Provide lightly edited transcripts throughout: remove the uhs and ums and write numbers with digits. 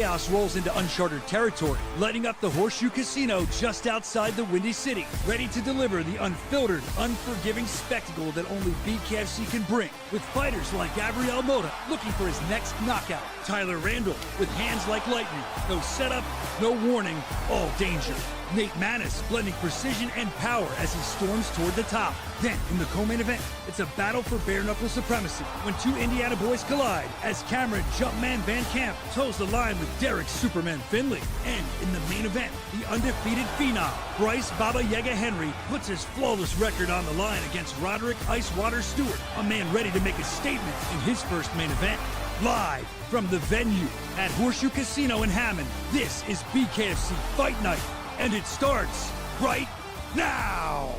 Chaos rolls into uncharted territory, lighting up the Horseshoe Casino just outside the Windy City, ready to deliver the unfiltered, unforgiving spectacle that only BKFC can bring, with fighters like Gabriel Mota looking for his next knockout, Tyler Randall with hands like lightning, no setup, no warning, all danger. Nate Manis blending precision and power as he storms toward the top. Then, in the co-main event, it's a battle for bare-knuckle supremacy when two Indiana boys collide as Cameron Jumpman VanCamp toes the line with Derrick Superman Findley. And in the main event, the undefeated phenom, Bryce Baba Yaga Henry, puts his flawless record on the line against Roderick Icewater Stewart, a man ready to make a statement in his first main event. Live from the venue at Horseshoe Casino in Hammond, this is BKFC Fight Night. And it starts right now!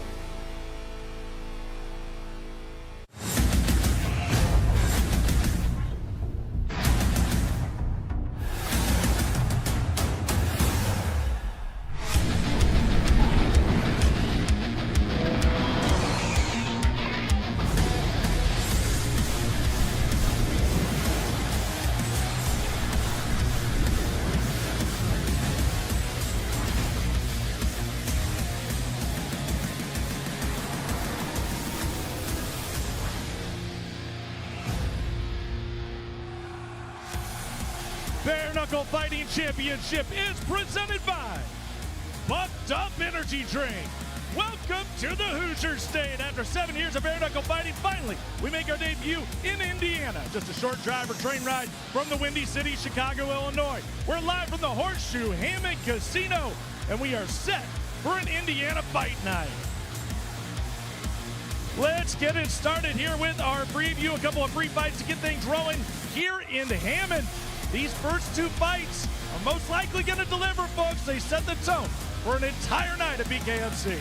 Bare Knuckle Fighting Championship is presented by Bucked Up Energy Drink. Welcome to the Hoosier State. After 7 years of bare knuckle fighting, finally, we make our debut in Indiana. Just a short drive or train ride from the Windy City, Chicago, Illinois. We're live from the Horseshoe Hammond Casino, and we are set for an Indiana fight night. Let's get it started here with our preview. A couple of free fights to get things rolling here in Hammond. These first two fights are most likely going to deliver, folks. They set the tone for an entire night at BKFC.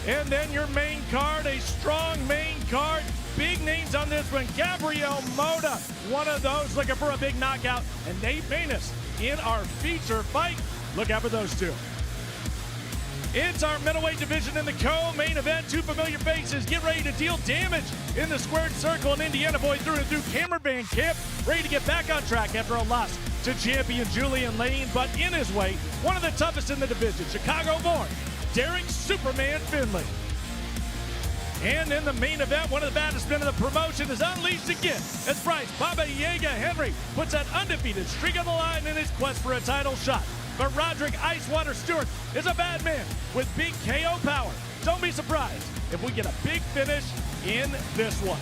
And then your main card, a strong main card. Big names on this one. Gabriel Mota, one of those looking for a big knockout. And Nate Manis in our feature fight. Look out for those two. It's our middleweight division in the co-main event. Two familiar faces get ready to deal damage in the squared circle. And Indiana boy through and through. Cameron VanCamp ready to get back on track after a loss to champion Julian Lane. But in his way, one of the toughest in the division, Chicago-born Derrick Superman Findley. And in the main event, one of the baddest men in the promotion is unleashed again as Bryce Baba Yaga Henry puts that undefeated streak on the line in his quest for a title shot. But Roderick Icewater Stewart is a bad man with big KO power. Don't be surprised if we get a big finish in this one.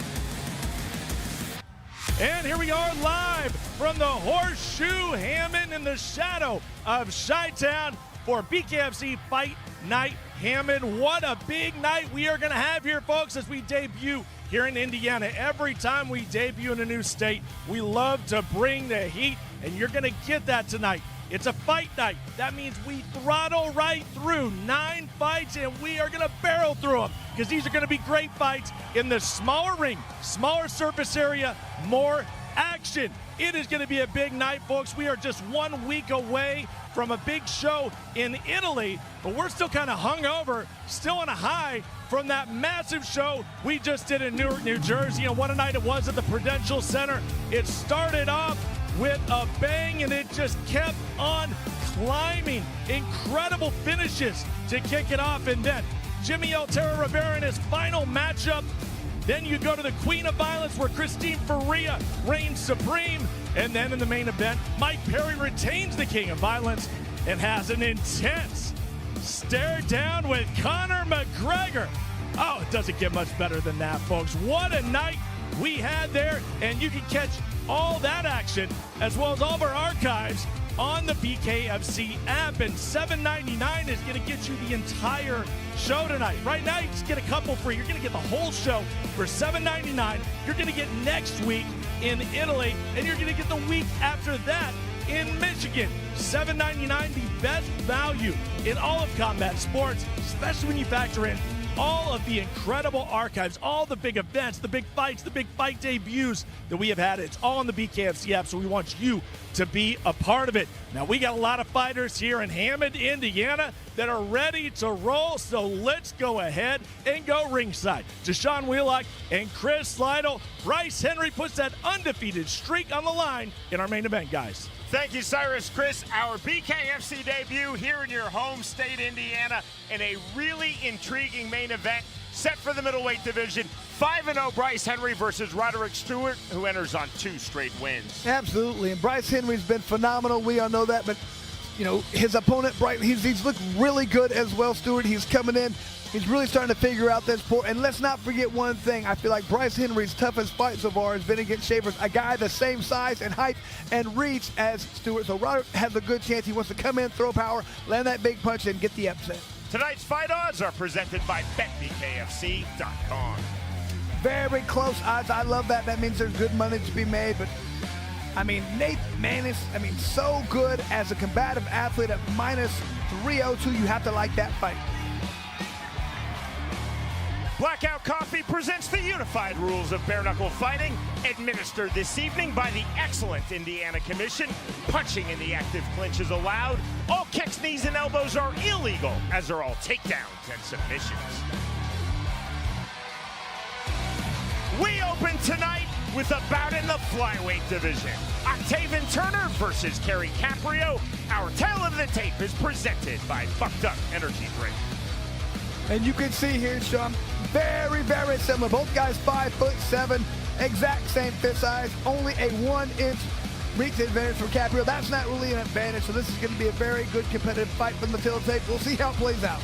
And here we are live from the Horseshoe Hammond in the shadow of Chi-Town for BKFC Fight Night Hammond. What a big night we are going to have here, folks, as we debut here in Indiana. Every time we debut in a new state, we love to bring the heat, and you're going to get that tonight. It's a fight night. That means we throttle right through 9 fights, and we are going to barrel through them because these are going to be great fights in the smaller ring, smaller surface area, more action. It is going to be a big night, folks. We are just 1 week away from a big show in Italy, but we're still kind of hungover, still on a high from that massive show we just did in Newark, New Jersey, and what a night it was at the Prudential Center. It started off with a bang, and it just kept on climbing. Incredible finishes to kick it off, and then Jimmy Altera Rivera in his final matchup. Then you go to the Queen of Violence where Christine Faria reigns supreme. And then in the main event, Mike Perry retains the King of Violence and has an intense stare down with Conor McGregor. Oh, it doesn't get much better than that, folks. What a night we had there, and you can catch all that action as well as all of our archives on the BKFC app, and $7.99 is going to get you the entire show tonight. Right now, you just get a couple free. You're going to get the whole show for $7.99. You're going to get next week in Italy, and you're going to get the week after that in Michigan. $7.99, the best value in all of combat sports, especially when you factor in all of the incredible archives, all the big events, the big fights, the big fight debuts that we have had. It's all on the BKFC app, so we want you to be a part of it. Now, we got a lot of fighters here in Hammond, Indiana, that are ready to roll, so let's go ahead and go ringside. Deshaun Wheelock and Chris Slidell. Bryce Henry puts that undefeated streak on the line in our main event, guys. Thank you, Cyrus. Chris, our BKFC debut here in your home state, Indiana, in a really intriguing main event set for the middleweight division. 5-0 Bryce Henry versus Roderick Stewart, who enters on 2 straight wins. Absolutely, and Bryce Henry's been phenomenal. We all know that, but you know, his opponent, Bryce, he's looked really good as well, Stewart. He's coming in. He's really starting to figure out this sport. And let's not forget one thing. I feel like Bryce Henry's toughest fight so far has been against Shavers, a guy the same size and height and reach as Stewart. So Roderick has a good chance. He wants to come in, throw power, land that big punch, and get the upset. Tonight's fight odds are presented by BetBKFC.com. Very close odds. I love that. That means there's good money to be made. But, I mean, Nate Manis, so good as a combative athlete at minus 302. You have to like that fight. Blackout Coffee presents the unified rules of bare knuckle fighting, administered this evening by the excellent Indiana Commission. Punching in the active clinch is allowed. All kicks, knees, and elbows are illegal, as are all takedowns and submissions. We open tonight with a bout in the flyweight division. Octavian Turner versus Kerry Caprio. Our tale of the tape is presented by Bucked Up Energy Drink. And you can see here, Sean, very, very similar. Both guys 5'7", exact same fist size, only a 1-inch reach advantage for Caprio. That's not really an advantage, so this is going to be a very good competitive fight from the field tape. We'll see how it plays out.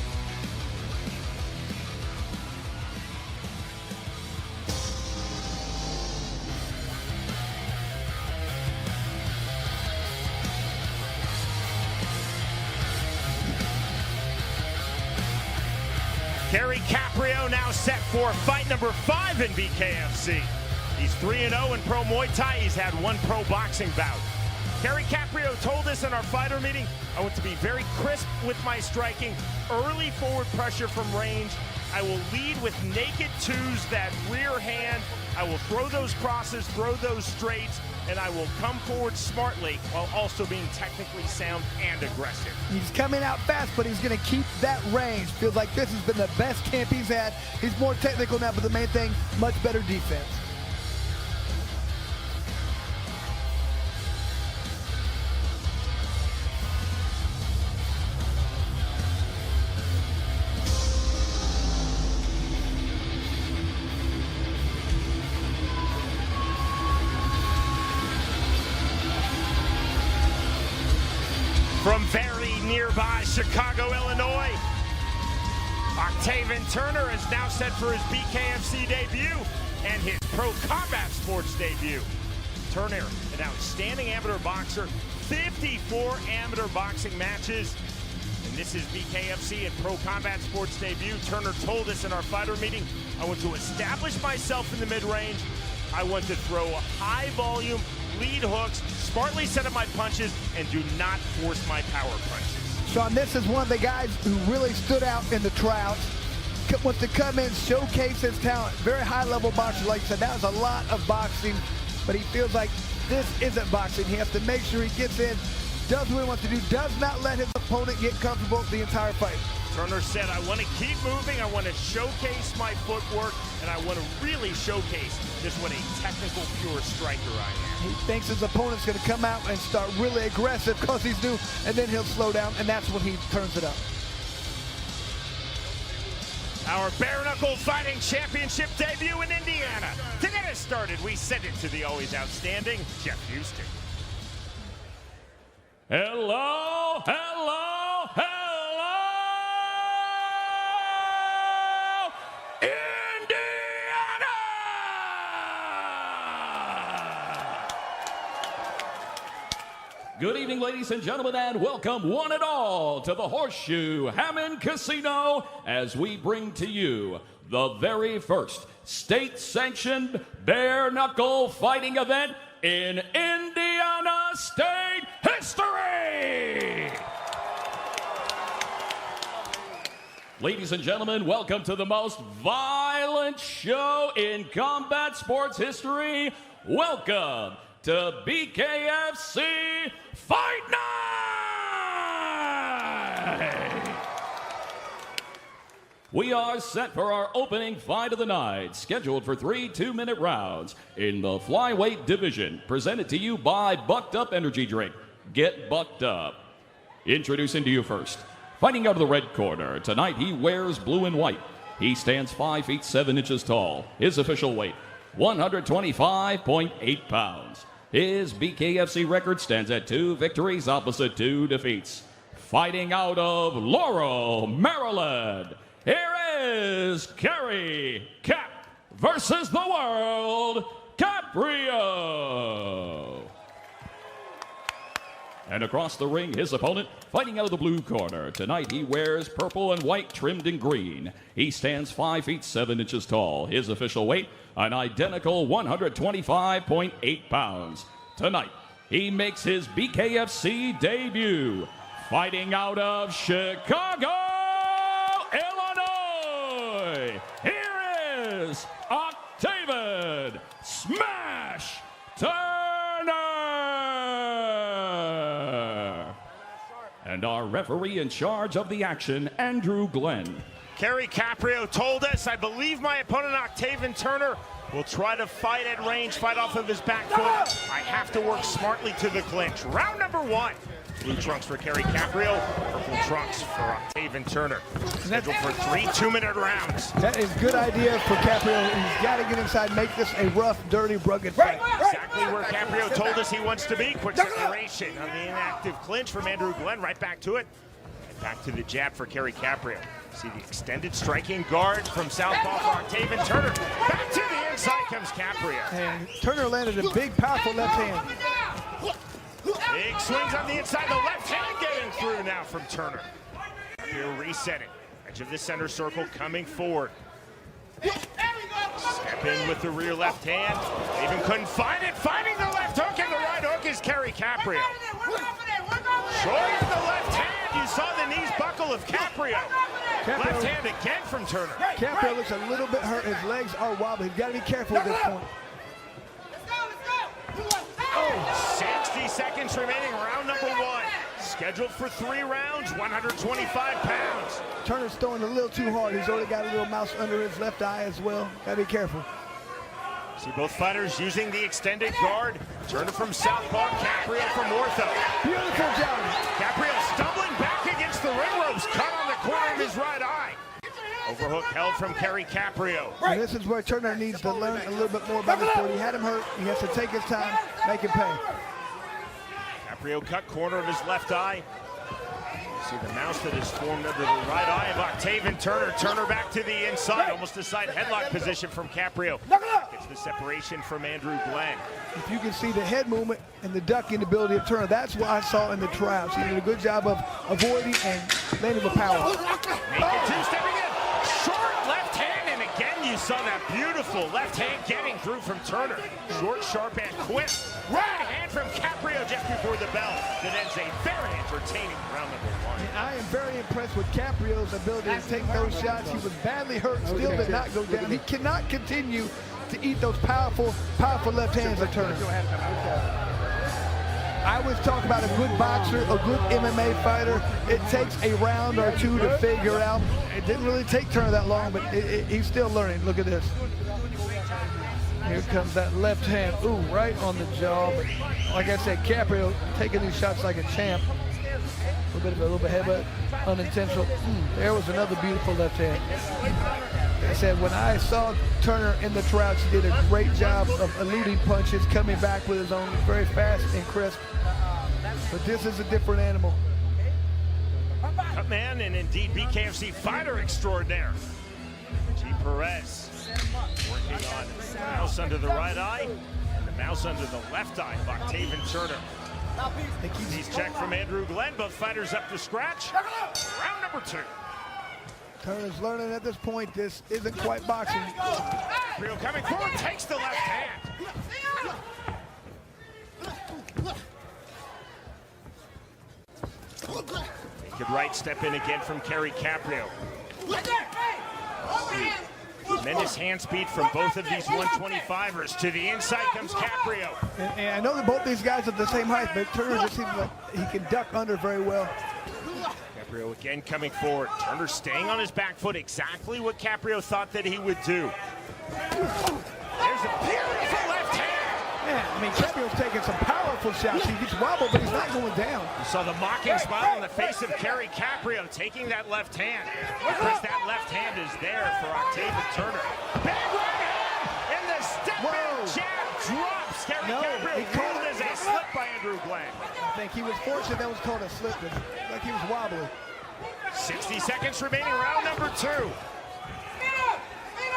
Kerry Caprio now set for fight number 5 in BKFC. He's 3-0 in pro Muay Thai. He's had 1 pro boxing bout. Kerry Caprio told us in our fighter meeting, I want to be very crisp with my striking, early forward pressure from range. I will lead with naked twos, that rear hand. I will throw those crosses, throw those straights, and I will come forward smartly while also being technically sound and aggressive. He's coming out fast, but he's going to keep that range. Feels like this has been the best camp he's had. He's more technical now, but the main thing, much better defense. From very nearby Chicago, Illinois, Octavian Turner is now set for his BKFC debut and his Pro Combat Sports debut. Turner, an outstanding amateur boxer, 54 amateur boxing matches, and this is BKFC and Pro Combat Sports debut. Turner told us in our fighter meeting, I want to establish myself in the mid-range. I want to throw a high volume, lead hooks, smartly set up my punches, and do not force my power punches. Sean, this is one of the guys who really stood out in the tryouts. Wants to come in, showcase his talent. Very high-level boxer, like you said. That was a lot of boxing, but he feels like this isn't boxing. He has to make sure he gets in, does what he wants to do, does not let his opponent get comfortable the entire fight. Turner said, I want to keep moving, I want to showcase my footwork, and I want to really showcase just what a technical, pure striker I am. He thinks his opponent's going to come out and start really aggressive because he's new, and then he'll slow down, and that's when he turns it up. Our bare knuckle fighting championship debut in Indiana. To get us started, we send it to the always outstanding Jeff Houston. Hello, hello, hello, Indiana! Good evening, ladies and gentlemen, and welcome one and all to the Horseshoe Hammond Casino as we bring to you the very first state-sanctioned bare-knuckle fighting event in Indiana State history! Ladies and gentlemen, welcome to the most violent show in combat sports history. Welcome to BKFC Fight Night! We are set for our opening fight of the night, scheduled for 3 2-minute rounds in the flyweight division, presented to you by Bucked Up Energy Drink. get bucked up. Introducing to you first, fighting out of the red corner. Tonight he wears blue and white. He stands 5 feet 7 inches tall. His official weight, 125.8 pounds. His BKFC record stands at 2 victories opposite 2 defeats. Fighting out of Laurel, Maryland, here is Kerry Cap versus the world, Caprio. And across the ring, his opponent, fighting out of the blue corner. Tonight he wears purple and white trimmed in green. He stands 5 feet 7 inches tall. His official weight, an identical 125.8 pounds. Tonight, he makes his BKFC debut. Fighting out of Chicago, Illinois, here is Octavian Smash Turner. And our referee in charge of the action, Andrew Glenn. Kerry Caprio told us, I believe my opponent Octavian Turner will try to fight at range, fight off of his back foot. I have to work smartly to the clinch. Round number 1. Blue trunks for Kerry Caprio, purple trunks for Octavian Turner. Scheduled for 3 2-minute rounds. That is a good idea for Caprio. He's got to get inside, make this a rough, dirty, rugged fight. Exactly where Caprio told us he wants to be. Quick separation on the inactive clinch from Andrew Glenn. Right back to it. And back to the jab for Kerry Caprio. See the extended striking guard from southpaw for Octavian Turner. Back to the inside comes Caprio. And Turner landed a big, powerful left hand. Big swings on the inside. The left hand getting through now from Turner. Caprio resetting. Edge of the center circle coming forward. Step in with the rear left hand. Even couldn't find it. Finding the left hook, and the right hook is Kerry Caprio. Short of the left hand. You saw the knees buckle of Caprio. Left hand again from Turner. Caprio looks a little bit hurt. His legs are wobbly. He's got to be careful at this point. 60 seconds remaining, round number 1. Scheduled for 3 rounds, 125 pounds. Turner's throwing a little too hard. He's already got a little mouse under his left eye as well. Got to be careful. See both fighters using the extended guard. Turner from southpaw, Caprio from ortho. Beautiful job. Caprio stumbling back against the ring ropes, cut on the corner of his right eye. Overhook held from Kerry Caprio. And this is where Turner needs to learn a little bit more about the sport. He had him hurt. He has to take his time, make him pay. Caprio cut corner of his left eye. See the mouse that is formed under the right eye of Octavian Turner. Turner back to the inside, almost a side headlock position from Caprio. Gets the separation from Andrew Glenn. If you can see the head movement and the ducking ability of Turner, that's what I saw in the tryouts. He did a good job of avoiding and landing with power. Make it 2, stepping in. Short left hand, and again you saw that beautiful left hand getting through from Turner. Short, sharp, and quick. Right hand from Caprio just before the bell. That ends a very entertaining round number 1. I am very impressed with Caprio's ability to take those shots. He was badly hurt, still did not go down. He cannot continue to eat those powerful left hands of Turner. I always talk about a good boxer, a good MMA fighter. It takes a round or 2 to figure out. It didn't really take Turner that long, but he's still learning. Look at this. Here comes that left hand. Ooh, right on the jaw. But like I said, Caprio taking these shots like a champ. A little bit headbutt, unintentional. There was another beautiful left hand. Like I said, when I saw Turner in the tryouts, he did a great job of eluding punches, coming back with his own, very fast and crisp. But this is a different animal. Jumpman and indeed BKFC fighter extraordinaire. G. Perez working on the mouse under the right eye and the mouse under the left eye of Octavian Turner. He's checked from Andrew Glenn. Both fighters up to scratch. Round number 2. Turner's learning at this point. This isn't quite boxing. Caprio coming forward, takes the left hand. Naked right step in again from Kerry Caprio. Tremendous hand speed from both of these 125ers. To the inside comes Caprio. And I know that both these guys are the same height, but Turner just seems like he can duck under very well. Caprio again coming forward. Turner staying on his back foot, exactly what Caprio thought that he would do. There's a beautiful left hand. Man, I mean, Caprio's taking some powerful shots. He gets wobbled, but he's not going down. You saw the mocking smile on the face of Kerry Caprio taking that left hand. Because that left hand is there for Octavian Turner. Big right hand, and the step-in jab drops. Kerry Caprio ruled as a slip by Andrew Glenn. I think he was fortunate that was called a slip, but like he was wobbly. 60 seconds remaining, round number 2.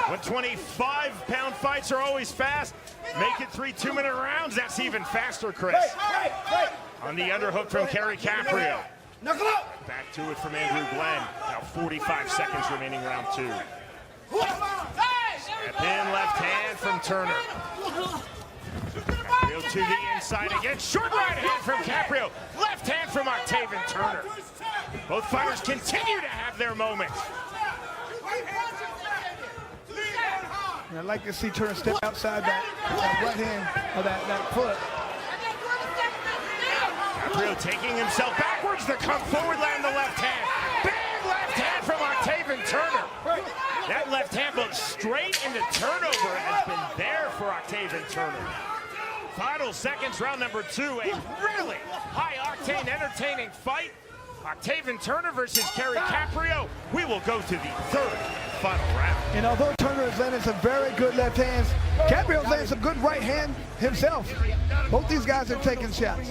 125-pound fights are always fast. Make it 3 2-minute rounds. That's even faster, Chris. On the underhook from Kerry Caprio. Back to it from Andrew Glenn. Now 45 seconds remaining, round 2. Step in, left hand from Turner. Caprio to the inside again. Short right hand from Caprio. Left hand from Octavian Turner. Both fighters continue to have their moments. And I'd like to see Turner step outside that right hand or that foot. Caprio taking himself backwards to come forward, land the left hand. Big left hand from Octavian Turner. That left hand goes straight into turnover and has been there for Octavian Turner. Final seconds, round number 2. A really high-octane, entertaining fight. Octavian Turner versus Kerry Caprio. We will go to the 3rd and final round. And although Turner has landed some very good left hands, Caprio's landed some good right hand himself. Both these guys are taking shots.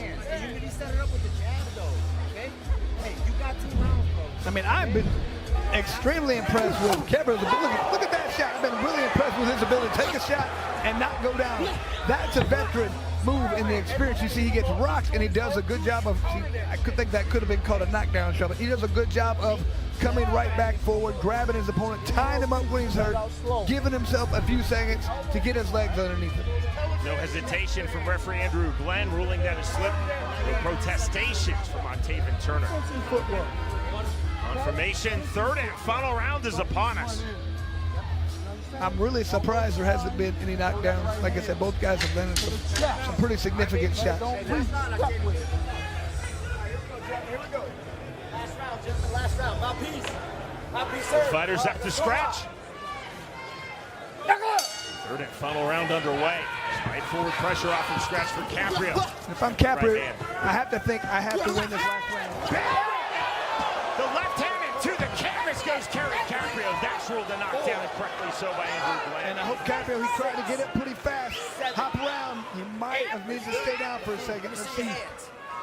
I mean, I've been extremely impressed with Caprio's ability. Look at that shot. I've been really impressed with his ability to take a shot and not go down. That's a veteran move in the experience. You see, he gets rocked, and he does a good job of, I could think that could have been called a knockdown shot, but he does a good job of coming right back forward, grabbing his opponent, tying him up when he's hurt, giving himself a few seconds to get his legs underneath him. No hesitation from referee Andrew Glenn, ruling that a slip. No protestations from Octavian Turner. Confirmation, 3rd and final round is upon us. I'm really surprised there hasn't been any knockdowns. Like I said, both guys have landed some pretty significant shots. Last round, mouthpiece. Both fighters have to scratch. 3rd and final round underway. Right forward pressure off and scratch for Caprio. If I'm Caprio, I have to think I have to win this last round. The left hand into the canvas goes Kerry Caprio. That's ruled a knockdown, and correctly so by Andrew Glenn. And I hope Caprio, he tried to get it pretty fast. Hop around. He might have needed to stay down for a second.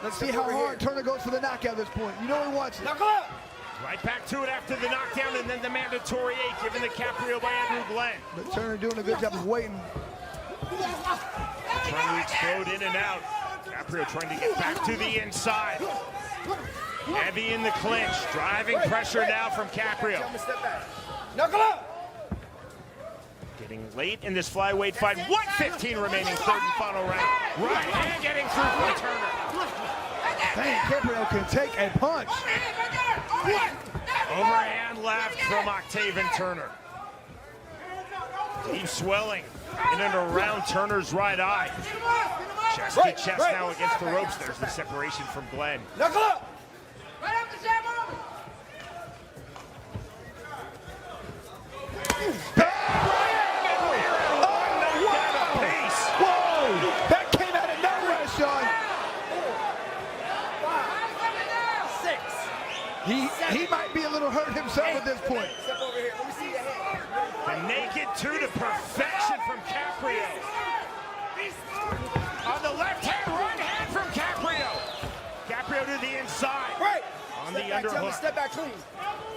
Let's see how hard Turner goes for the knockout at this point. You know he wants it. Right back to it after the knockdown, and then the mandatory 8 given to Caprio by Andrew Glenn. But Turner doing a good job of waiting. Trying to explode in and out. Caprio trying to get back to the inside. Heavy in the clinch. Driving pressure now from Caprio. Getting late in this flyweight fight. 1:15 remaining, 3rd and final round. Right hand getting through for Turner. Dang, Caprio can take a punch. Overhand left from Octavian Turner. Deep swelling in and around Turner's right eye. Chest to chest now against the ropes. There's the separation from Glenn. Knuckle up! Right up the jab over! Whoa! That came out of nowhere, Sean. 6. He might be a little hurt himself at this point. Step over here. Let me see your hand. The naked 2 to perfection from Caprio. On the left hand, right hand from Caprio. Caprio to the inside. Right. On the underhook. Step back clean.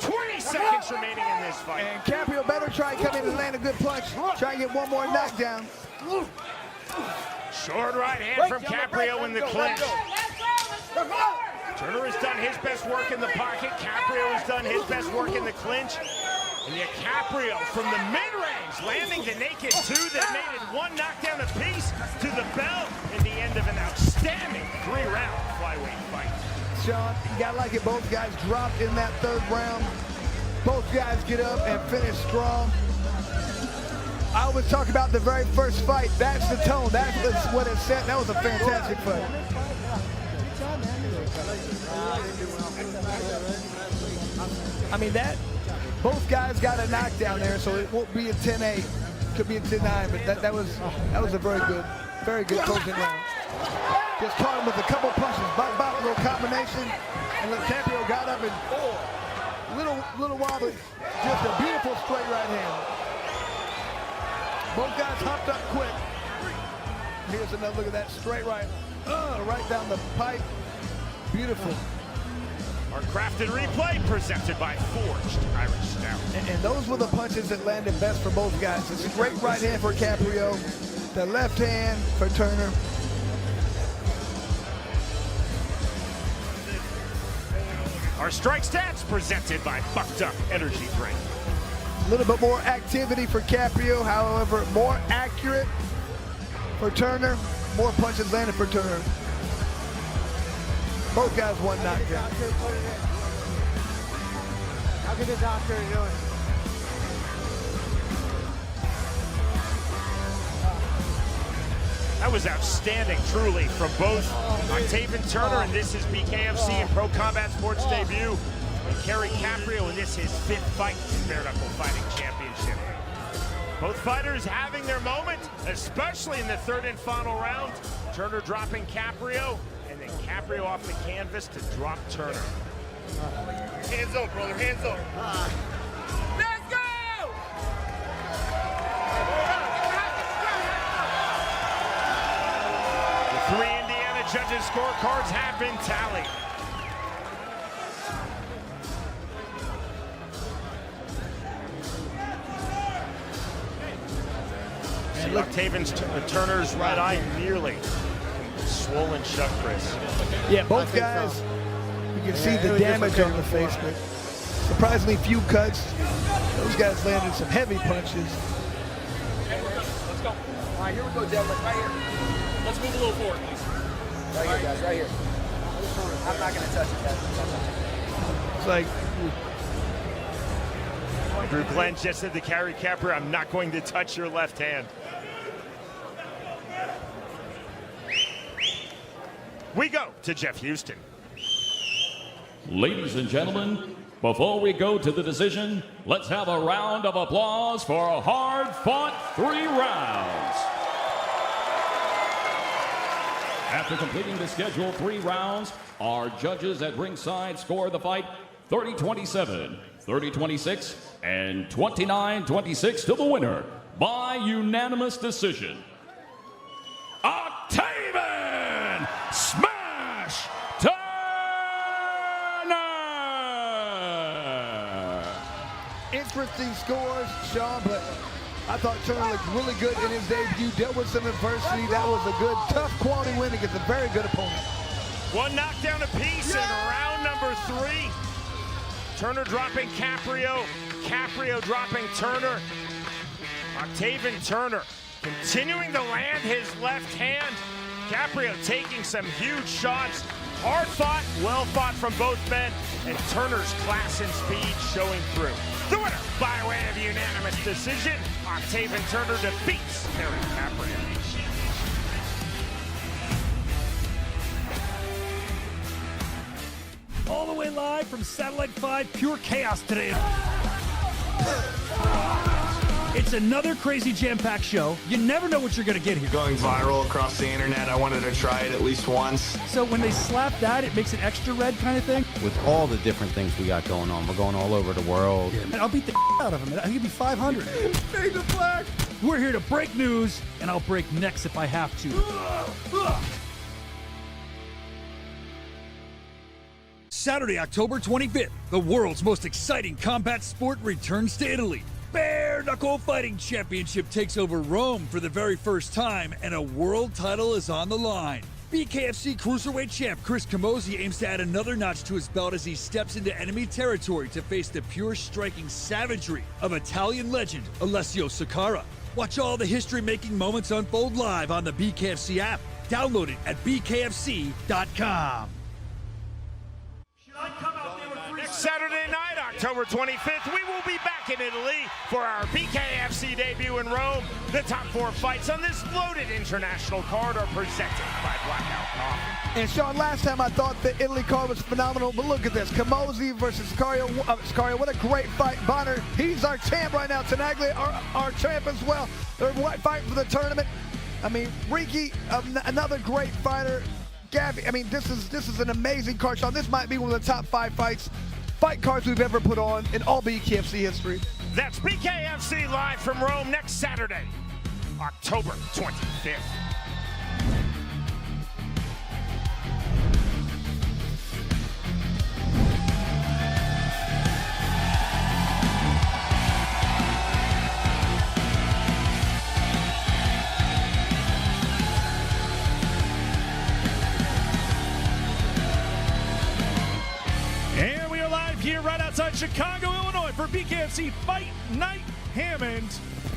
20 seconds remaining in this fight. And Caprio better try and come in and land a good punch. Try and get one more knockdown. Short right hand from Caprio in the clinch. Turner has done his best work in the pocket. Caprio has done his best work in the clinch. And yet Caprio from the mid-range landing the naked 2 that made it 1 knockdown apiece to the bell in the end of an outstanding 3-round flyweight fight. Sean, you gotta like it. Both guys dropped in that 3rd round. Both guys get up and finish strong. I always talk about the very first fight. That's the tone. That's what it set. That was a fantastic fight. I mean, both guys got a knockdown there, so it won't be a 10-8. Could be a 10-9, but that was a very good Very good closing round. Just caught him with a couple punches. Bop, bop, little combination. And Caprio got up and little wobbly. Just a beautiful straight right hand. Both guys hopped up quick. Here's another look at that straight right. Right down the pipe. Beautiful. Our crafted replay presented by Forged Irish Stout. And those were the punches that landed best for both guys. A straight right hand for Caprio. The left hand for Turner. Our strike stats presented by Bucked Up Energy Drink. A little bit more activity for Caprio, however, more accurate for Turner. More punches landed for Turner. Both guys one knockdown. How good the doctor is doing? That was outstanding, truly, from both Octavian Turner, and this is BKFC and Pro Combat Sports debut, and Kerry Caprio, and this is his 5th fight in Bare Knuckle Fighting Championship. Both fighters having their moment, especially in the 3rd and final round. Turner dropping Caprio, and then Caprio off the canvas to drop Turner. Hands up, brother, hands up. Let's go! The 3 Indiana judges' scorecards have been tallied. See Octavian Turner's right eye nearly swollen shut, Chris. Yeah, both guys, you can see the damage on the face, but surprisingly few cuts. Those guys landed some heavy punches. Let's go. All right, here we go, gentlemen. Right here. Let's move a little forward, please. Right here, guys. Right here. I'm not going to touch it, guys. It's like, Drew Glenn just said to Kerry Caprio, I'm not going to touch your left hand. We go to Jeff Houston. Ladies and gentlemen, before we go to the decision, let's have a round of applause for a hard-fought 3 rounds. After completing the scheduled 3 rounds, our judges at ringside scored the fight 30-27, 30-26, and 29-26 to the winner by unanimous decision. Octavian Smash Turner! interesting scores, Sean, but I thought Turner looked really good in his debut. Dealt with some adversity. That was a good, tough quality win against a very good opponent. 1 knockdown apiece in round number 3. Turner dropping Caprio. Caprio dropping Turner. Octavian Turner continuing to land his left hand. Caprio taking some huge shots. Hard fought, well fought from both men, and Turner's class and speed showing through. The winner by way of unanimous decision, Octavian Turner defeats Kerry Caprio. All the way live from Satellite 5, pure chaos today. It's another crazy jam-packed show. You never know what you're going to get here. Going viral across the internet, I wanted to try it at least once. So when they slap that, it makes it extra red kind of thing. With all the different things we got going on, we're going all over the world. And I'll beat the out of him. I'll give you 500. Fade to black. We're here to break news, and I'll break necks if I have to. Saturday, October 25th, the world's most exciting combat sport returns to Italy. Bare Knuckle Fighting Championship takes over Rome for the very first time, and a world title is on the line. BKFC Cruiserweight champ Chris Camozzi aims to add another notch to his belt as he steps into enemy territory to face the pure striking savagery of Italian legend Alessio Sakara. Watch all the history-making moments unfold live on the BKFC app. Download it at bkfc.com. Next Saturday night, October 25th, we will be back in Italy for our BKFC debut in Rome. The top 4 fights on this loaded international card are presented by Blackout Coffee. And Sean, last time I thought the Italy card was phenomenal, but look at this. Camozzi versus Scario. Scario, what a great fight. Bonner, he's our champ right now. Tenaglia, our champ as well. They're fighting for the tournament. I mean, Ricky, another great fighter. Gabby, I mean, this is an amazing card, Sean. This might be one of the top 5 fight cards we've ever put on in all BKFC history. That's BKFC live from Rome next Saturday, October 25th. Here right outside Chicago, Illinois for BKFC Fight Night Hammond.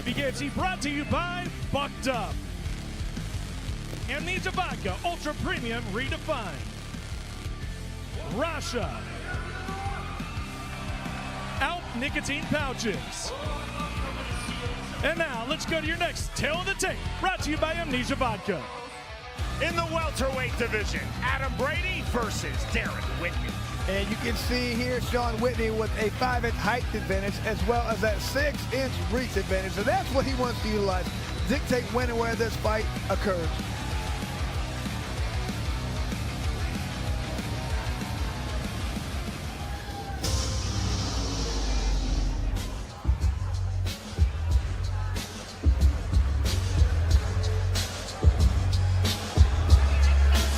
BKFC brought to you by Bucked Up. Amnesia Vodka Ultra Premium Redefined. Rasha. Out Nicotine Pouches. And now let's go to your next Tale of the Tape, brought to you by Amnesia Vodka. In the welterweight division, Adam Brady versus Derrick Whitney. And you can see here Sean Whitney with a 5-inch height advantage as well as that 6-inch reach advantage. So that's what he wants to utilize, dictate when and where this fight occurs.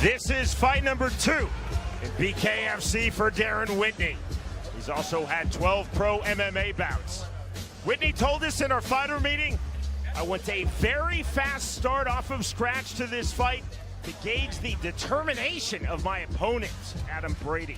This is fight number 2 in BKFC for Darren Whitney. He's also had 12 pro MMA bouts. Whitney told us in our fighter meeting, I want a very fast start off of scratch to this fight to gauge the determination of my opponent, Adam Brady.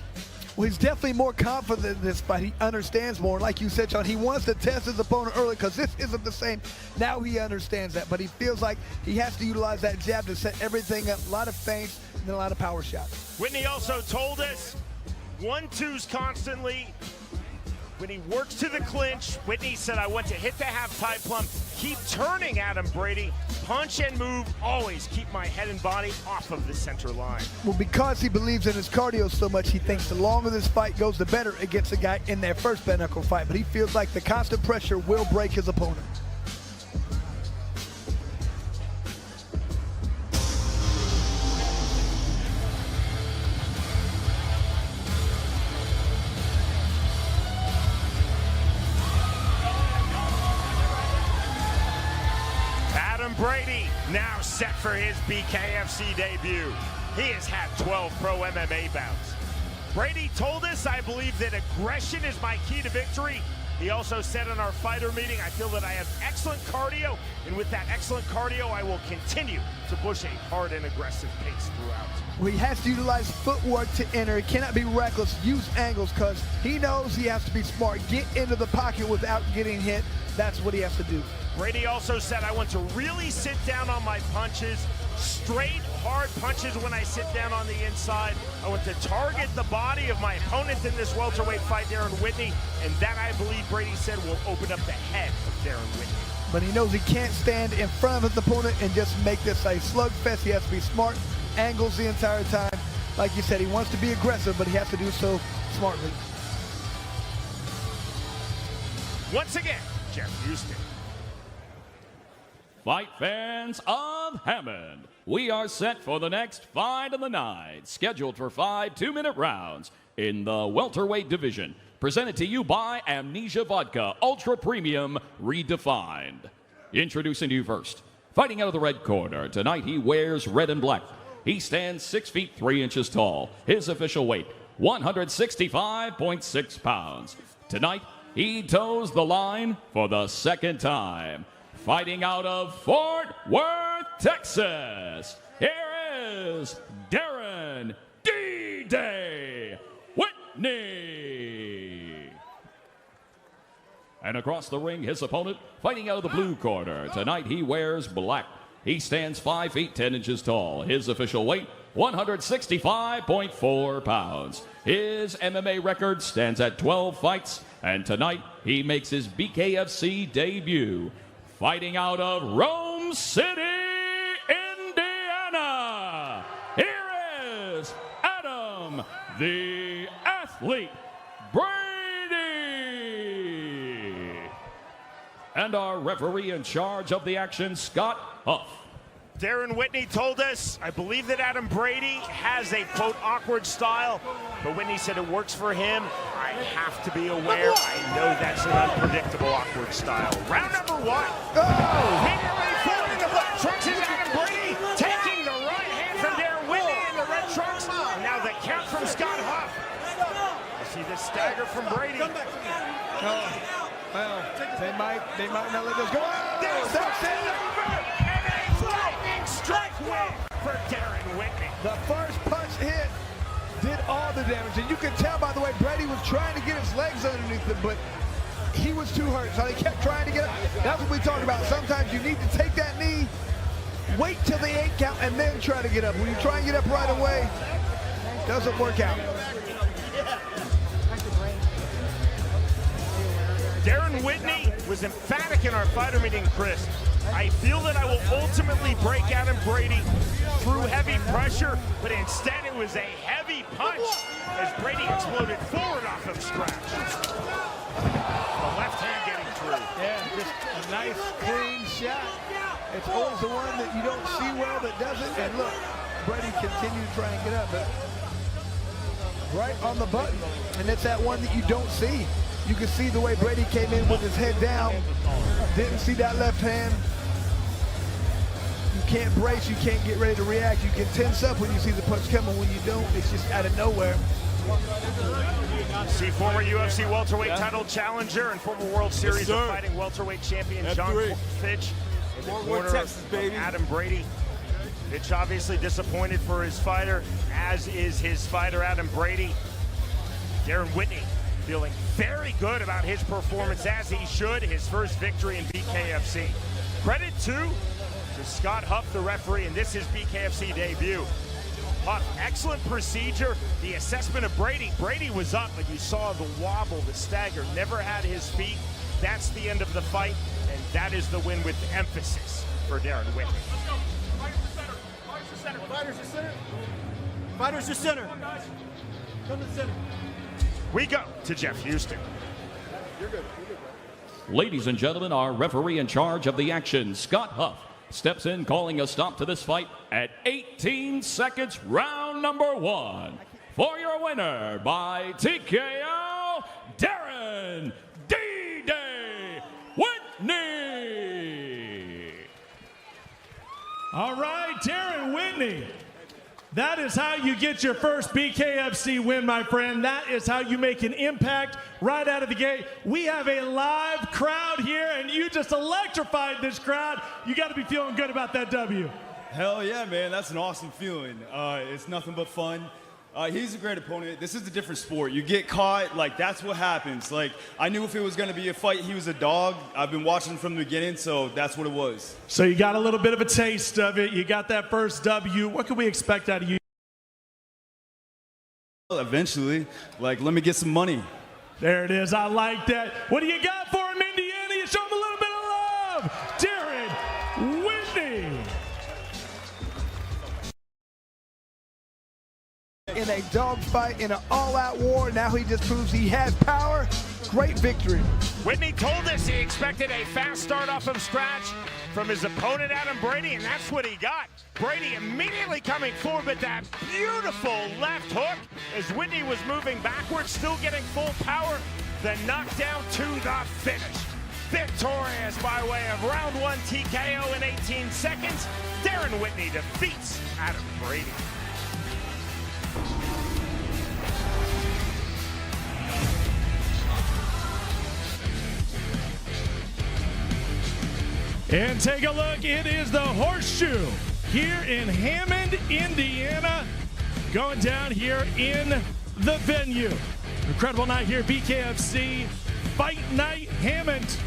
Well, he's definitely more confident in this fight. He understands more. Like you said, Sean, he wants to test his opponent early because this isn't the same. Now he understands that, but he feels like he has to utilize that jab to set everything up. A lot of feints and a lot of power shots. Whitney also told us 1-2s constantly. When he works to the clinch, Whitney said, I want to hit the half-tie plumb, keep turning Adam Brady, punch and move, always keep my head and body off of the center line. Well, because he believes in his cardio so much, he thinks the longer this fight goes, the better it gets a guy in their first bare-knuckle fight. But he feels like the constant pressure will break his opponent. Brady now set for his BKFC debut. He has had 12 pro MMA bouts. Brady told us, I believe that aggression is my key to victory. He also said in our fighter meeting, I feel that I have excellent cardio, and with that excellent cardio, I will continue to push a hard and aggressive pace throughout. Well, he has to utilize footwork to enter. He cannot be reckless, use angles, because he knows he has to be smart, get into the pocket without getting hit. That's what he has to do. Brady also said, I want to really sit down on my punches, straight, hard punches when I sit down on the inside. I want to target the body of my opponent in this welterweight fight, Darren Whitney, and that, I believe, Brady said, will open up the head of Darren Whitney. But he knows he can't stand in front of his opponent and just make this a slugfest. He has to be smart, angles the entire time. Like you said, he wants to be aggressive, but he has to do so smartly. Once again, Jeff Houston. Fight fans of Hammond, we are set for the next fight of the night, scheduled for 5 2-minute rounds in the welterweight division. Presented to you by Amnesia Vodka Ultra Premium Redefined. Introducing to you first, fighting out of the red corner. Tonight he wears red and black. He stands 6 feet 3 inches tall. His official weight, 165.6 pounds. Tonight he toes the line for the second time. Fighting out of Fort Worth, Texas, here is Darren D-Day Whitney. And across the ring, his opponent, fighting out of the blue corner. Tonight he wears black. He stands 5 feet 10 inches tall. His official weight, 165.4 pounds. His MMA record stands at 12 fights, and tonight he makes his BKFC debut. Fighting out of Rome City, Indiana, here is Adam the Athlete Brady. And our referee in charge of the action, Scott Huff. Darren Whitney told us, I believe that Adam Brady has a, quote, awkward style, but Whitney said it works for him. I have to be aware. I know that's an unpredictable, awkward style. Round number one. Immediately forward in the black trunks is Adam Brady, taking the right hand from Darren Whitney in the red trunks. Now the count from Scott Huff. You see the stagger from Brady. Well, they might not let this go. There's the pin over, and a lightning strike win for Darren Whitney. The first punch hit did all the damage, and you could tell, by the way, Brady was trying to get his legs underneath him, but he was too hurt, so he kept trying to get up. That's what we talk about. Sometimes you need to take that knee, wait till the 8 count, and then try to get up. When you try and get up right away, it doesn't work out. Darren Whitney was emphatic in our fighter meeting, Chris. I feel that I will ultimately break Adam Brady through heavy pressure, but instead it was a heavy punch as Brady exploded forward off of scratch. The left hand getting through. Yeah, just a nice, clean shot. It's always the one that you don't see well that does it. And look, Brady continued to try and get up, but right on the button. And it's that one that you don't see. You can see the way Brady came in with his head down. Didn't see that left hand. You can't brace, you can't get ready to react. You can tense up when you see the punch coming. When you don't, it's just out of nowhere. See former UFC welterweight title challenger and former World Series of Fighting welterweight champion John Fitch in the corner of Adam Brady. Fitch obviously disappointed for his fighter, as is his fighter Adam Brady. Darren Whitney feeling very good about his performance, as he should, his first victory in BKFC. Credit to Scott Huff, the referee, and this is BKFC debut. Huff, excellent procedure. The assessment of Brady. Brady was up, but you saw the wobble, the stagger, never had his feet. That's the end of the fight, and that is the win with emphasis for Darren Whitney. Let's go. Fighters to center. Fighters to center. Fighters to center. Come to the center. We go to Jeff Houston. You're good. Ladies and gentlemen, our referee in charge of the action, Scott Huff, steps in calling a stop to this fight at 18 seconds, round number 1. For your winner by TKO, Darren D-Day Whitney. All right, Darren Whitney. That is how you get your first BKFC win, my friend. That is how you make an impact right out of the gate. We have a live crowd here, and you just electrified this crowd. You got to be feeling good about that W. Hell yeah, man. That's an awesome feeling. It's nothing but fun. He's a great opponent. This is a different sport. You get caught, like, that's what happens. Like, I knew if it was going to be a fight, he was a dog. I've been watching from the beginning, so that's what it was. So you got a little bit of a taste of it. You got that first W. What can we expect out of you? Eventually, like, let me get some money. There it is. I like that. What do you got for him, Indiana? You show him a little bit of love. Darren Whitney. In a dogfight, in an all-out war, now he just proves he has power. Great victory. Whitney told us he expected a fast start off of scratch from his opponent, Adam Brady, and that's what he got. Brady immediately coming forward with that beautiful left hook as Whitney was moving backwards, still getting full power. The knockdown to the finish. Victorious by way of round 1 TKO in 18 seconds, Darren Whitney defeats Adam Brady. And take a look, it is the Horseshoe here in Hammond, Indiana, going down here in the venue. Incredible night here, BKFC Fight Night Hammond.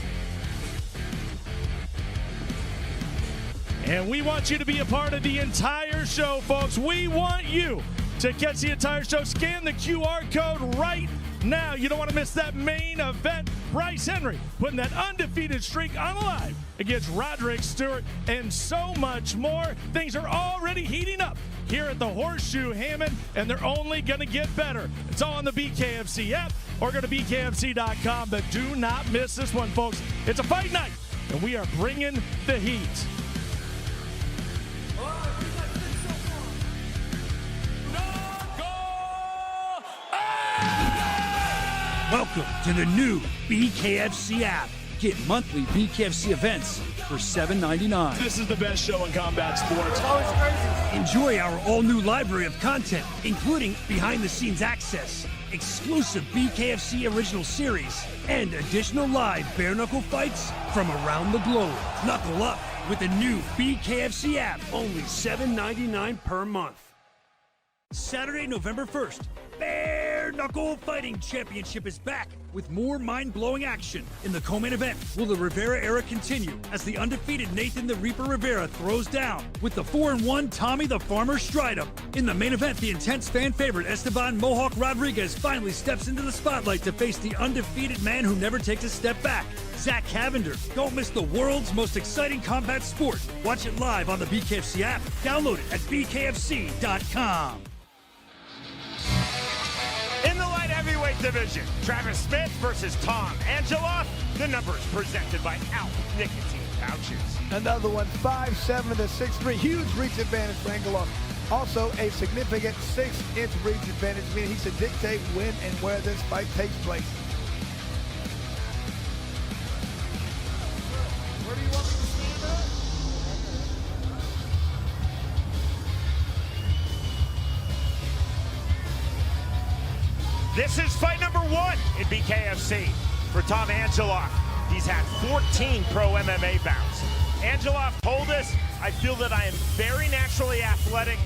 And we want you to be a part of the entire show, folks. We want you to catch the entire show. Scan the QR code right now. You don't want to miss that main event. Bryce Henry putting that undefeated streak on alive against Roderick, Stewart, and so much more. Things are already heating up here at the Horseshoe Hammond, and they're only going to get better. It's all on the BKFC app, or go to BKFC.com. But do not miss this one, folks. It's a fight night, and we are bringing the heat. Welcome to the new BKFC app. Get monthly BKFC events for $7.99. This is the best show in combat sports. Always crazy. Enjoy our all-new library of content, including behind-the-scenes access, exclusive BKFC original series, and additional live bare-knuckle fights from around the globe. Knuckle up with the new BKFC app, only $7.99 per month. Saturday, November 1st, Bare Knuckle Fighting Championship is back with more mind-blowing action. In the co-main event, will the Rivera era continue as the undefeated Nathan the Reaper Rivera throws down with the 4-1 Tommy the Farmer Stridham? In the main event, the intense fan favorite Esteban Mohawk Rodriguez finally steps into the spotlight to face the undefeated man who never takes a step back, Zach Cavender. Don't miss the world's most exciting combat sport. Watch it live on the BKFC app. Download it at bkfc.com. In the light heavyweight division, Travis Smith versus Tom Angeloff. The numbers presented by Alp Nicotine Pouches. Another one, 5'7" to 6'3", huge reach advantage for Angeloff. Also a significant 6-inch reach advantage, meaning he should dictate when and where this fight takes place. Where do you want me to stand up? This is fight number 1 in BKFC for Tom Angeloff. He's had 14 pro MMA bouts. Angeloff told us, I feel that I am very naturally athletic.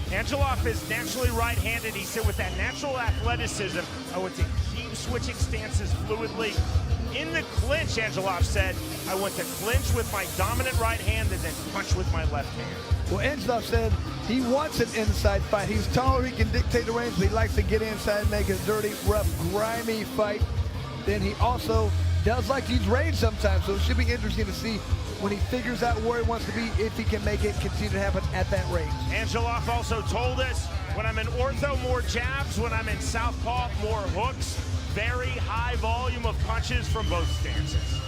Angeloff is naturally right-handed. He said with that natural athleticism, I want to keep switching stances fluidly. In the clinch, Angeloff said, I want to clinch with my dominant right hand and then punch with my left hand. Well, Angeloff said he wants an inside fight. He's taller, he can dictate the range, but he likes to get inside and make a dirty, rough, grimy fight. Then he also does like to use range sometimes, so it should be interesting to see when he figures out where he wants to be, if he can make it continue to happen at that range. Angeloff also told us, when I'm in ortho, more jabs. When I'm in southpaw, more hooks. Very high volume of punches from both stances.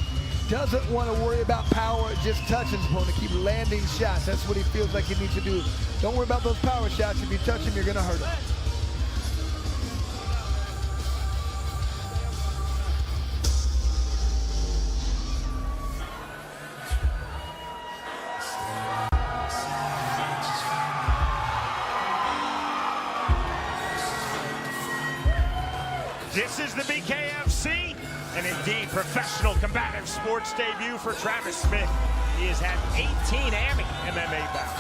Doesn't want to worry about power, just touch his opponent, keep landing shots. That's what he feels like he needs to do. Don't worry about those power shots. If you touch him, you're going to hurt him. This is the BKFC, and indeed professional combative sports debut for Travis Smith. He has had 18 MMA bouts.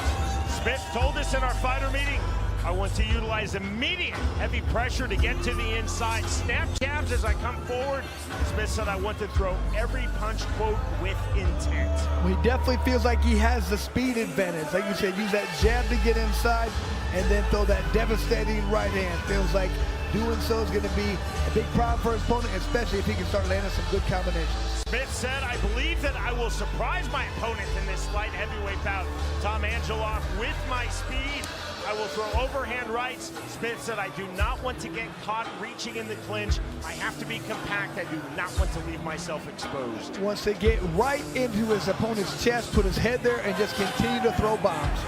Smith told us in our fighter meeting, I want to utilize immediate heavy pressure to get to the inside. Snap jabs as I come forward. Smith said, I want to throw every punch, quote, with intent. Well, he definitely feels like he has the speed advantage. Like you said, use that jab to get inside and then throw that devastating right hand. Feels like doing so is going to be a big problem for his opponent, especially if he can start landing some good combinations. Smith said, I believe that I will surprise my opponent in this light heavyweight bout. Tom Angeloff with my speed. I will throw overhand rights. Smith said, I do not want to get caught reaching in the clinch. I have to be compact. I do not want to leave myself exposed. Wants to get right into his opponent's chest, put his head there, and just continue to throw bombs.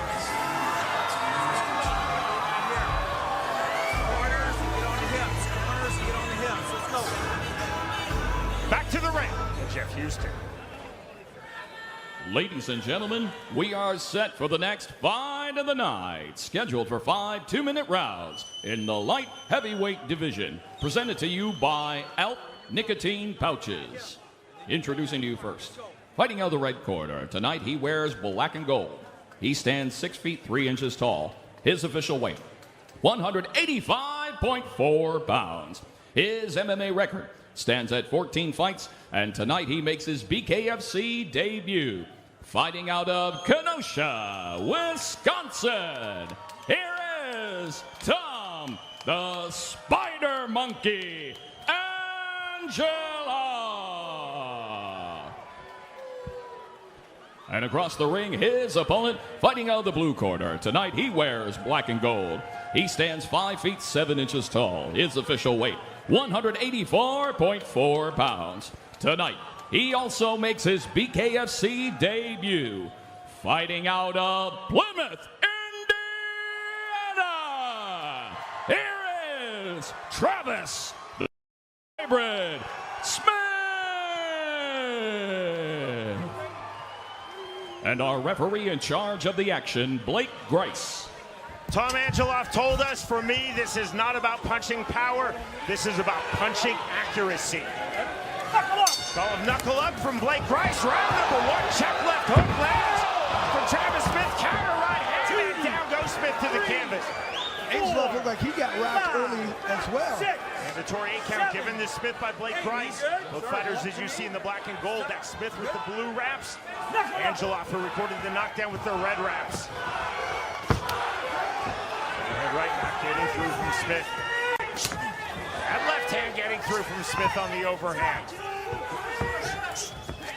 Back to the ring, Jeff Houston. Ladies and gentlemen, we are set for the next fight of the night, scheduled for 5 2-minute rounds in the light heavyweight division, presented to you by Alp Nicotine Pouches. Introducing to you first, fighting out of the red corner, tonight he wears black and gold. He stands 6 feet 3 inches tall. His official weight, 185.4 pounds. His MMA record stands at 14 fights, and tonight he makes his BKFC debut. Fighting out of Kenosha, Wisconsin, here is Tom the Spider Monkey Angeloff. And across the ring, his opponent, fighting out of the blue corner. Tonight he wears black and gold. He stands 5 feet 7 inches tall. His official weight, 184.4 pounds. Tonight, he also makes his BKFC debut. Fighting out of Plymouth, Indiana, here is Travis the Thoroughbred Smith. And our referee in charge of the action, Blake Bryce. Tom Angeloff told us, for me, this is not about punching power. This is about punching accuracy. Call of knuckle up from Blake Bryce. Round number 1, check left hook lands from Travis Smith. Counter right hand, and down goes Smith to the canvas. Angeloff looked like he got rocked early as well. Mandatory 8 count given to Smith by Blake Bryce. Both fighters, as you see in the black and gold, that's Smith with the blue wraps. Angeloff, who recorded the knockdown with the red wraps. And right knock getting through from Smith. That left hand getting through from Smith on the overhand.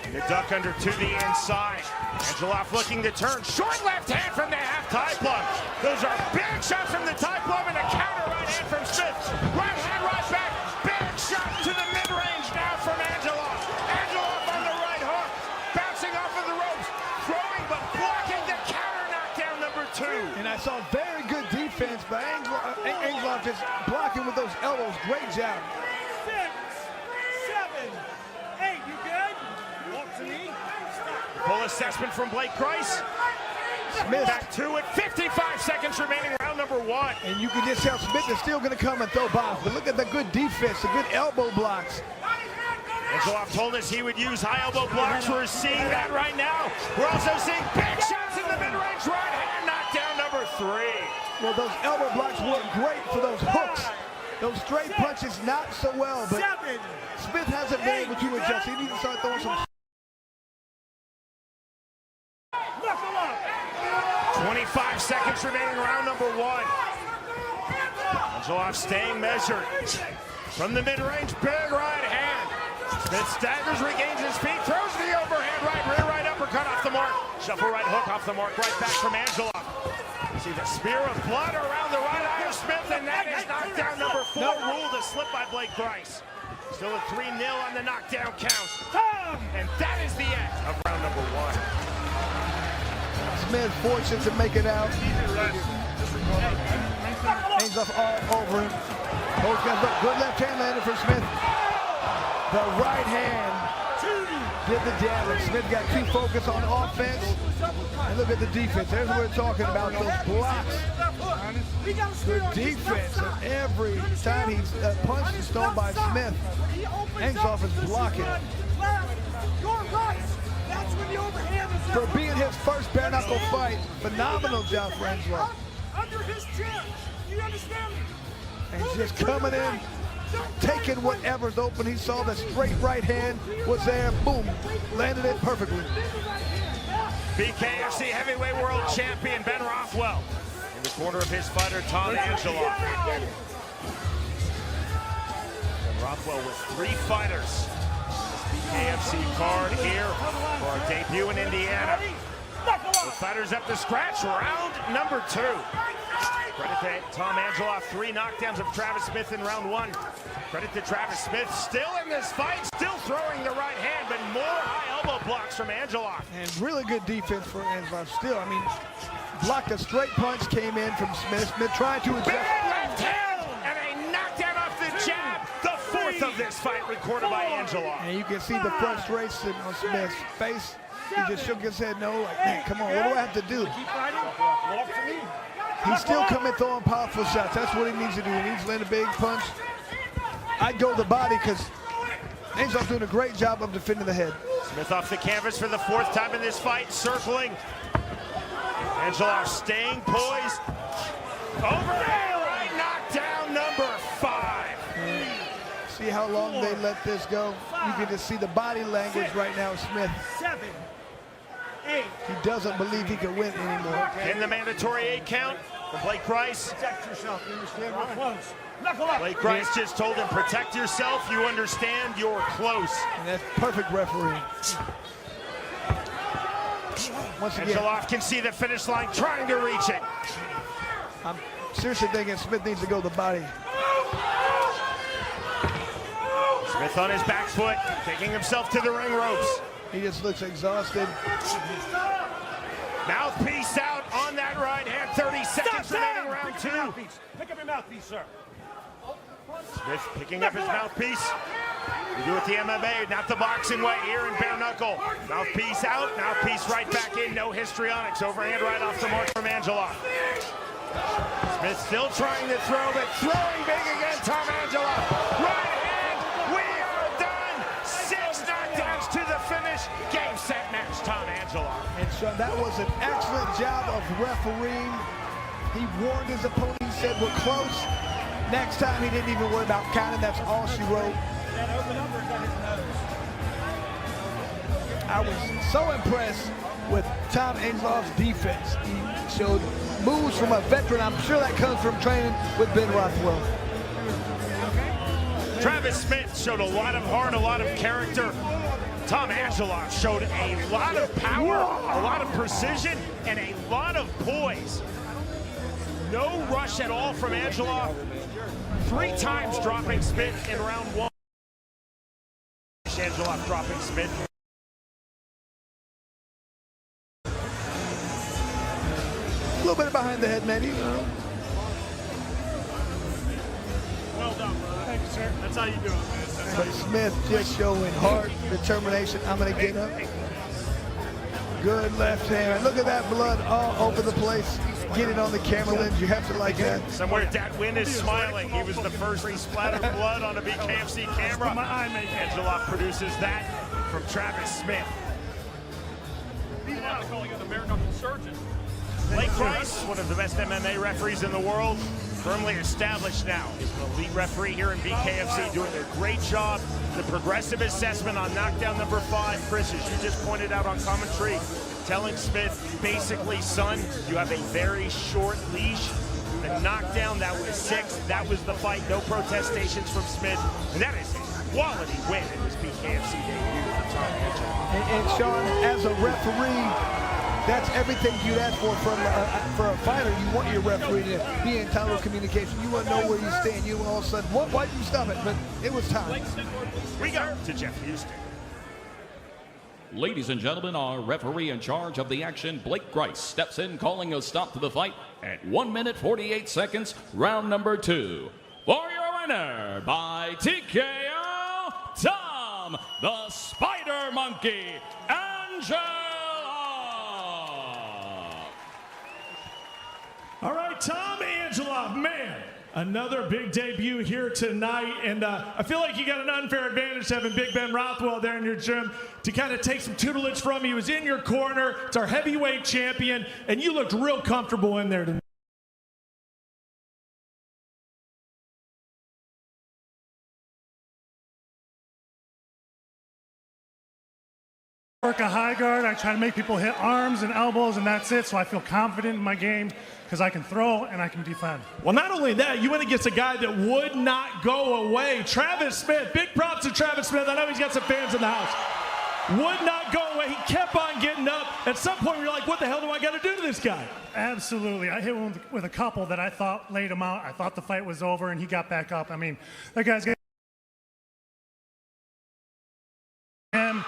And the duck under to the inside. Angeloff looking to turn. Short left hand from the half tie plug. Those are big shots from the tie plug and a counter right hand from Smith. Right hand, right back. Big shot to the mid-range now from Angeloff. Angeloff on the right hook. Bouncing off of the ropes. Throwing but blocking the counter knockdown number 2. And I saw very good defense by Angeloff just blocking with those elbows. Great job. 6, 7, 8. You good? Walk to me. Full assessment from Blake Bryce. Smith. Back to it. 55 seconds remaining, round number 1. And you can just tell Smith is still going to come and throw bombs. But look at the good defense, the good elbow blocks. Angeloff told us he would use high elbow blocks. We're seeing that right now. We're also seeing big shots in the mid-range right hand knockdown number 3. Well, those elbow blocks work great for those hooks. Those straight punches, not so well. But Smith hasn't been able to adjust. He needs to start throwing some. 25 seconds remaining, round number 1. Angeloff staying measured. From the mid-range, big right hand. Smith staggers, regains his feet, throws the overhand right, rear right uppercut off the mark. Shuffle right hook off the mark, right back from Angeloff. See the spear of blood around the right eye of Smith, and that is knockdown number 4. Ruled a slip by Blake Bryce. Still a 3-0 on the knockdown count. And that is the end of round number 1. Smith fortunate to make it out. Angeloff all over him. Both guys, look, good left hand landed for Smith. The right hand did the damage. Smith got too focused on offense. And look at the defense. There's what we're talking about, those blocks. The defense, and every time he's punched and thrown by Smith, Angeloff is blocking. For being his first bare knuckle fight, phenomenal job for Angeloff. Under his chin. You understand me? And just coming in, taking whatever's open. He saw the straight right hand was there, boom, landed it perfectly. BKFC heavyweight world champion Ben Rothwell in the corner of his fighter Tom Angeloff. Ben Rothwell with 3 fighters. BKFC card here for our debut in Indiana. The fighters up to scratch, round number 2. Credit to Tom Angeloff, 3 knockdowns of Travis Smith in round 1. Credit to Travis Smith, still in this fight, still throwing the right hand, but more high elbow blocks from Angeloff. And really good defense for Angeloff still. I mean, blocked a straight punch, came in from Smith. Smith trying to adjust. Big left hand, and a knockdown off the jab. The 4th of this fight recorded by Angeloff. And you can see the frustration on Smith's face. He just shook his head no, like, man, come on, what do I have to do? He's still coming throwing powerful shots. That's what he needs to do. He needs to land a big punch. I'd go the body because Angeloff's doing a great job of defending the head. Smith off the canvas for the 4th time in this fight, circling. Angeloff staying poised. Overhand right knockdown number 5. See how long they let this go? You can just see the body language right now of Smith. 7, 8. He doesn't believe he can win anymore. In the mandatory 8 count from Blake Bryce. Protect yourself, you understand? We're close. Knuckle up. Blake Bryce just told him, protect yourself, you understand, you're close. And that's perfect refereeing. Once again, Angeloff can see the finish line, trying to reach it. I'm seriously thinking Smith needs to go the body. Smith on his back foot, taking himself to the ring ropes. He just looks exhausted. Mouthpiece out on that right hand. 30 seconds remaining, round 2. Pick up your mouthpiece, sir. Smith picking up his mouthpiece. We do it the MMA, not the boxing way here in bare knuckle. Mouthpiece out, mouthpiece right back in, no histrionics. Overhand right off the mark from Angelov. Smith still trying to throw, but throwing big again, Tom Angelov. Right hand, we are done. 6 knockdowns to the finish. Game, set, match, Tom Angelov. And Sean, that was an excellent job of refereeing. He warned his opponent, he said, we're close. Next time, he didn't even worry about counting. That's all she wrote. I was so impressed with Tom Angelov's defense. He showed moves from a veteran. I'm sure that comes from training with Ben Rothwell. Travis Smith showed a lot of heart, a lot of character. Tom Angelov showed a lot of power, a lot of precision, and a lot of poise. No rush at all from Angelov. 3 times dropping Smith in round 1. Angelov dropping Smith. A little bit behind the head, maybe. Well done, brother. Thank you, sir. That's how you do it, man. But Smith just showing heart, determination. I'm going to get up. Good left hand. Look at that blood all over the place. Get it on the camera lens. You have to like that. Somewhere Dat Win is smiling. He was the first to splatter blood on a BKFC camera. Angelov produces that from Travis Smith. He's now calling it the bare knuckle surgeon. Bryce, one of the best MMA referees in the world, firmly established now. He's an elite referee here in BKFC, doing a great job. The progressive assessment on knockdown number 5, Chris, as you just pointed out on commentary, telling Smith, basically, son, you have a very short leash. The knockdown, that was 6. That was the fight. No protestations from Smith. And that is a quality win in his BKFC debut for Tom Angelov. And Sean, as a referee, that's everything you'd ask for from a fighter. You want your referee to be in total communication. You want to know where you stand. You all of a sudden, why did you stop it? But it was time. We go to Jeff Houston. Ladies and gentlemen, our referee in charge of the action, Blake Bryce, steps in calling a stop to the fight at 1 minute 48 seconds, round number 2. For your winner by TKO, Tom the Spider Monkey Angelov. All right, Tom Angelov, man, another big debut here tonight, and I feel like you got an unfair advantage having Big Ben Rothwell there in your gym to kind of take some tutelage from. He was in your corner. It's our heavyweight champion, and you looked real comfortable in there tonight. Work a high guard. I try to make people hit arms and elbows, and that's it. So I feel confident in my game because I can throw and I can defend. Well, not only that, you went against a guy that would not go away. Travis Smith, big props to Travis Smith. I know he's got some fans in the house. Would not go away. He kept on getting up. At some point, you're like, what the hell do I got to do to this guy? Absolutely. I hit him with a couple that I thought laid him out. I thought the fight was over, and he got back up. I mean, that guy's getting him.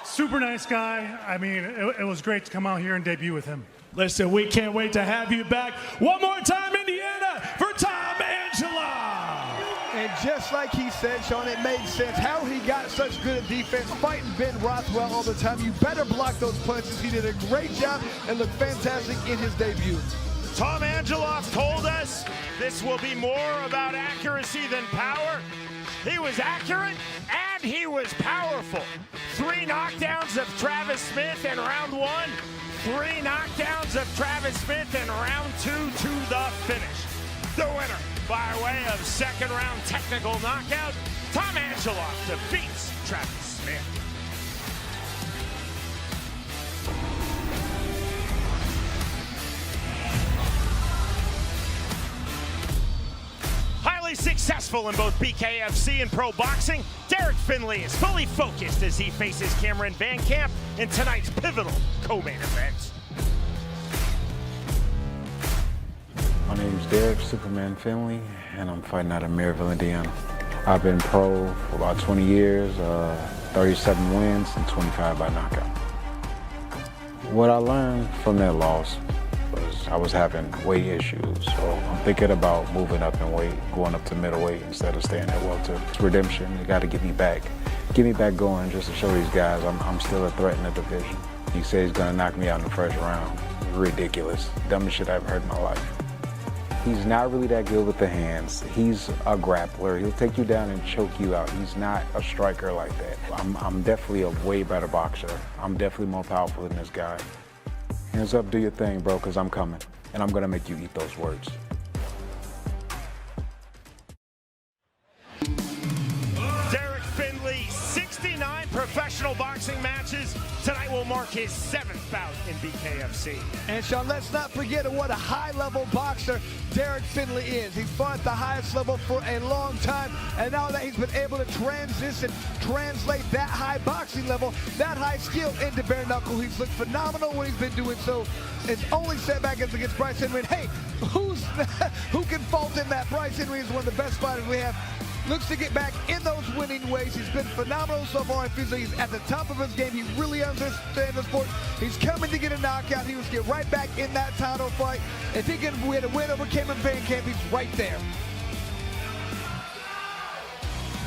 Super nice guy. I mean, it was great to come out here and debut with him. Listen, we can't wait to have you back one more time, Indiana, for Tom Angelov. And just like he said, Sean, it made sense how he got such good defense, fighting Ben Rothwell all the time. You better block those punches. He did a great job and looked fantastic in his debut. Tom Angelov told us this will be more about accuracy than power. He was accurate and he was powerful. 3 knockdowns of Travis Smith in round 1. 3 knockdowns of Travis Smith in round 2 to the finish. The winner by way of 2nd round technical knockout, Tom Angelov defeats Travis Smith. Highly successful in both BKFC and pro boxing, Derrick Findley is fully focused as he faces Cameron VanCamp in tonight's pivotal co-main event. My name is Derrick Superman Findley, and I'm fighting out of Maryville, Indiana. I've been pro for about 20 years, 37 wins and 25 by knockout. What I learned from that loss was I was having weight issues. So I'm thinking about moving up in weight, going up to middleweight instead of staying at welter. It's redemption. You got to get me back going just to show these guys I'm still a threat in the division. He said he's going to knock me out in the first round. Ridiculous. Dumbest shit I've ever heard in my life. He's not really that good with the hands. He's a grappler. He'll take you down and choke you out. He's not a striker like that. I'm definitely a way better boxer. I'm definitely more powerful than this guy. Hands up, do your thing, bro, because I'm coming. And I'm going to make you eat those words. Derrick Findley, 69 professional boxing matches. Tonight will mark his 7th bout in BKFC. And Sean, let's not forget what a high-level boxer Derrick Findley is. He's fought at the highest level for a long time, and now that he's been able to translate that high boxing level, that high skill into bare knuckle, he's looked phenomenal when he's been doing so. His only setback is against Bryce Henry. And hey, who can fault him that Bryce Henry is one of the best fighters we have? Looks to get back in those winning ways. He's been phenomenal so far. I feel like he's at the top of his game. He really understands the sport. He's coming to get a knockout. He was get right back in that title fight. If he can win a win over VanCamp, he's right there.